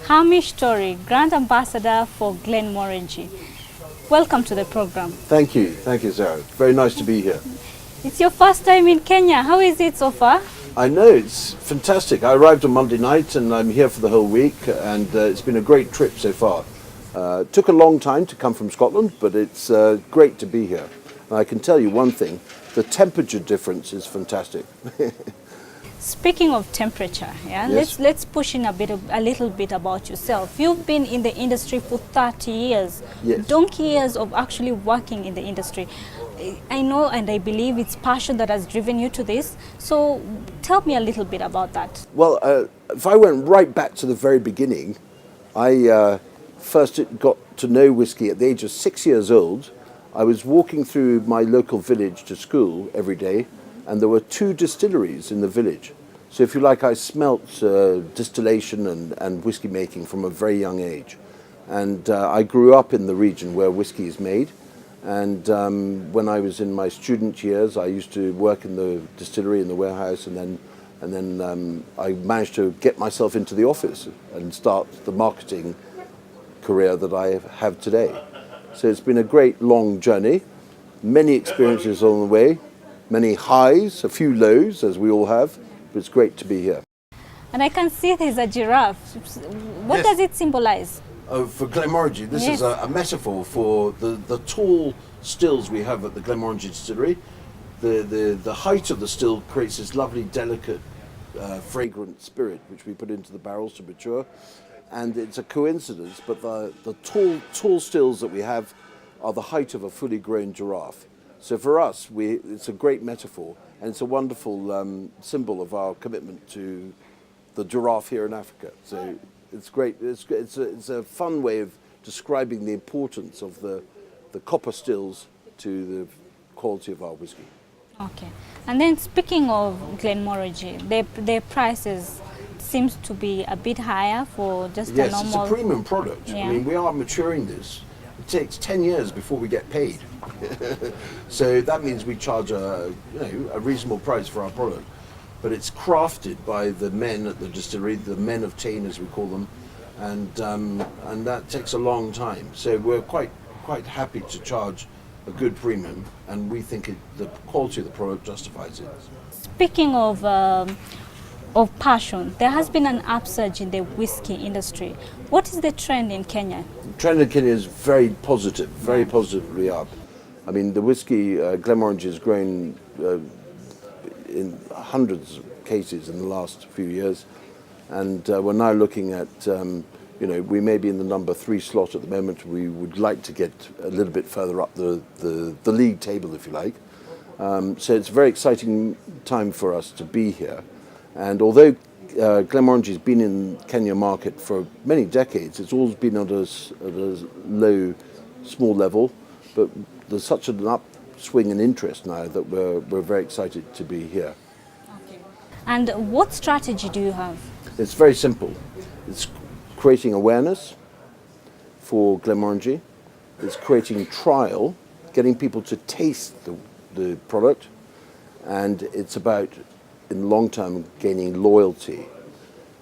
Hamish Torries, Brand Ambassador for Glenmorangie. Welcome to the program. Thank you, Sara. Very nice to be here. It's your first time in Kenya. How is it so far? I know, it's fantastic. I arrived on Monday night and I'm here for the whole week, and it's been a great trip so far. Took a long time to come from Scotland, but it's great to be here. And I can tell you one thing, the temperature difference is fantastic. Speaking of temperature, Yes. let's push in a little bit about yourself. You've been in the industry for 30 years, Yes. donkey years of actually working in the industry. I know and I believe it's passion that has driven you to this. So tell me a little bit about that. Well, if I went right back to the very beginning, I first got to know whiskey at the age of 6 years old. I was walking through my local village to school every day, and there were 2 distilleries in the village. So if you like, I smelt distillation and whiskey making from a very young age. And I grew up in the region where whiskey is made. And when I was in my student years, I used to work in the distillery, in the warehouse, and then I managed to get myself into the office and start the marketing career that I have today. So it's been a great long journey, many experiences on the way, many highs, a few lows, as we all have, but it's great to be here. And I can see there's a giraffe. What Yes. does it symbolize? For Glenmorangie, this Yes. is a metaphor for the tall stills we have at the Glenmorangie distillery. The height of the still creates this lovely, delicate, fragrant spirit which we put into the barrels to mature. And it's a coincidence, but the tall stills that we have are the height of a fully grown giraffe. So for us, it's a great metaphor, and it's a wonderful symbol of our commitment to the giraffe here in Africa. So it's great. It's a fun way of describing the importance of the copper stills to the quality of our whiskey. Okay. And then speaking of Glenmorangie, their prices seems to be a bit higher for just a Yes, normal... it's a premium product. Yeah. I mean, we are maturing this. It takes 10 years before we get paid. So that means we charge a reasonable price for our product. But it's crafted by the men at the distillery, the men of Tain as we call them, and that takes a long time. So we're quite happy to charge a good premium, and we think the quality of the product justifies it. Speaking of passion, there has been an upsurge in the whiskey industry. What is the trend in Kenya? The trend in Kenya is very positive, very positively up. I mean, the whiskey, Glenmorangie has grown in hundreds of cases in the last few years, and we're now looking at, we may be in the number 3 slot at the moment. We would like to get a little bit further up the league table, if you like. So it's a very exciting time for us to be here. And although Glenmorangie has been in the Kenya market for many decades, it's always been at a low, small level, but there's such an upswing in interest now that we're very excited to be here. Okay. And what strategy do you have? It's very simple. It's creating awareness for Glenmorangie. It's creating trial, getting people to taste the product, and it's about, in the long term, gaining loyalty.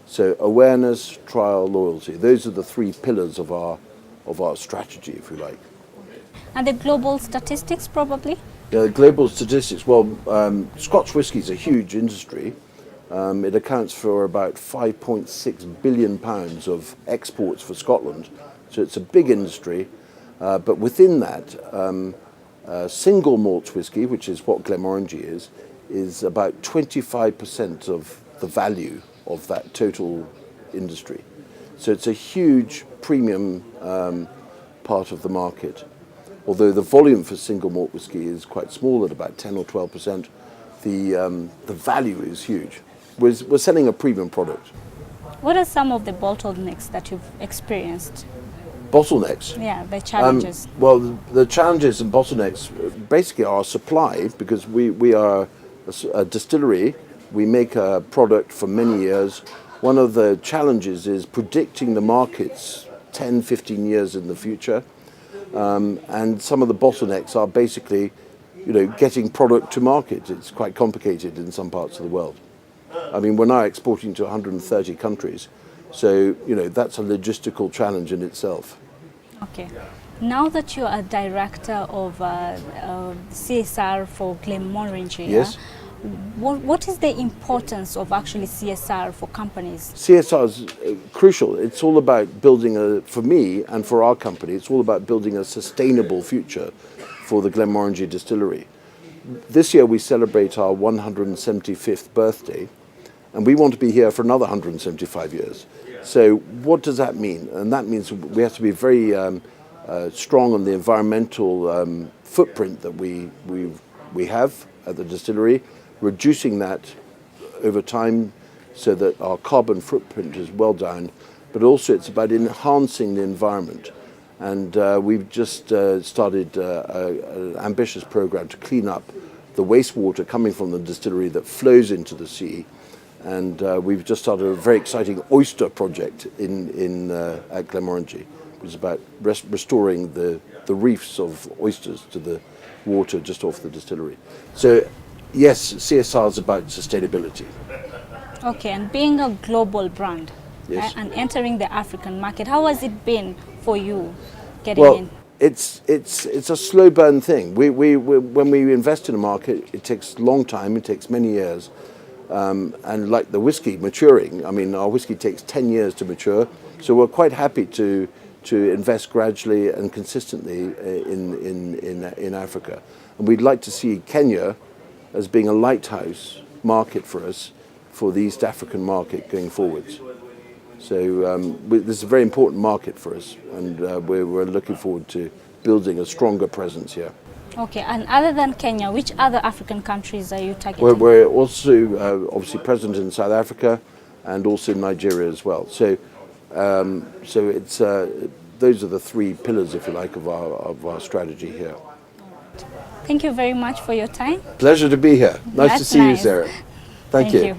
So awareness, trial, loyalty. Those are the 3 pillars of our strategy, if you like. And the global statistics, probably? The global statistics, well, Scotch whisky is a huge industry. It accounts for about £5.6 billion of exports for Scotland. So it's a big industry. But within that, single malt whisky, which is what Glenmorangie is about 25% of the value of that total industry. So it's a huge premium part of the market. Although the volume for single malt whisky is quite small at about 10 or 12%, the value is huge. We're selling a premium product. What are some of the bottlenecks that you've experienced? Bottlenecks? Yeah, the challenges. Well, the challenges and bottlenecks basically are supply, because we are a distillery. We make a product for many years. One of the challenges is predicting the markets 10, 15 years in the future. And some of the bottlenecks are basically, getting product to market. It's quite complicated in some parts of the world. I mean, we're now exporting to 130 countries, So, that's a logistical challenge in itself. Okay. Now that you are director of CSR for Glenmorangie, Yes. what is the importance of actually CSR for companies? CSR is crucial. It's all about building for me and for our company, it's all about building a sustainable future for the Glenmorangie distillery. This year we celebrate our 175th birthday, and we want to be here for another 175 years. So what does that mean? And that means we have to be very strong on the environmental footprint that we have at the distillery, reducing that over time so that our carbon footprint is well down, but also it's about enhancing the environment. And we've just started an ambitious program to clean up the wastewater coming from the distillery that flows into the sea. And we've just started a very exciting oyster project at Glenmorangie, which is about restoring the reefs of oysters to the water just off the distillery. So yes, CSR is about sustainability. Okay, and being a global brand, Yes. and entering the African market, how has it been for you getting Well, in? it's a slow burn thing. When we invest in a market, it takes a long time. It takes many years. And like the whiskey maturing, I mean, our whiskey takes 10 years to mature. So we're quite happy to invest gradually and consistently in Africa. And we'd like to see Kenya as being a lighthouse market for us for the East African market going forwards. So this is a very important market for us, and we're looking forward to building a stronger presence here. Okay, and other than Kenya, which other African countries are you targeting? We're also obviously present in South Africa and also Nigeria as well. So it's those are the three pillars, if you like, of our strategy here. Thank you very much for your time. Pleasure to be here. Nice to That's see you, nice. Sara. Thank you.